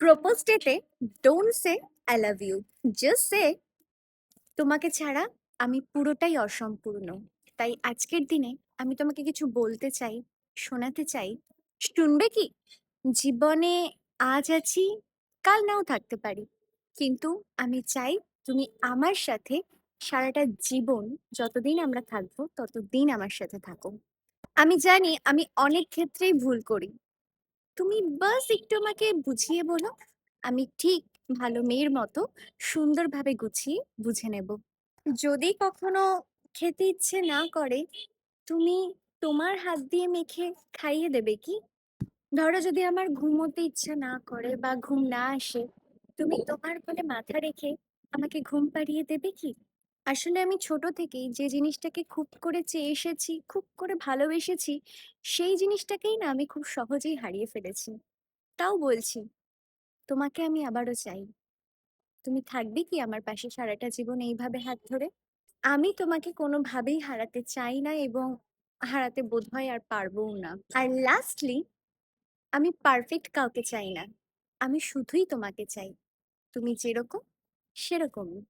Propose ডেতে don't say I love you, just say তোমাকে ছাড়া আমি পুরোটাই অসম্পূর্ণ। তাই আজকের দিনে আমি তোমাকে কিছু বলতে চাই, শোনাতে চাই। শুনবে কি? জীবনে আজ আছি, কাল নাও থাকতে পারি, কিন্তু আমি চাই তুমি আমার সাথে সারাটা জীবন, যতদিন আমরা থাকবো ততদিন আমার সাথে থাকো। আমি জানি আমি অনেক ক্ষেত্রেই ভুল করি, তুমি বাস একটু আমাকে বুঝিয়ে বলো, আমি ঠিক ভালো মেয়ের মতো সুন্দরভাবে গুছিয়ে বুঝে নেব। যদি কখনো খেতে ইচ্ছে না করে, তুমি তোমার হাত দিয়ে মেখে খাইয়ে দেবে কি? ধরো যদি আমার ঘুমোতে ইচ্ছা না করে বা ঘুম না আসে, তুমি তোমার কোলে মাথা রেখে আমাকে ঘুম পাড়িয়ে দেবে কি? আসলে আমি ছোট থেকেই যে জিনিসটাকে খুব করে চেয়ে এসেছি, খুব করে ভালোবেসেছি, সেই জিনিসটাকেই না আমি খুব সহজেই হারিয়ে ফেলেছি। তাও বলছি, তোমাকে আমি আবারও চাই। তুমি থাকবে কি আমার পাশে সারাটা জীবন এইভাবে হাত ধরে? আমি তোমাকে কোনোভাবেই হারাতে চাই না, এবং হারাতে বোধহয় আর পারবোও না। আর লাস্টলি, আমি পারফেক্ট কাউকে চাই না, আমি শুধুই তোমাকে চাই, তুমি যেরকম সেরকমই।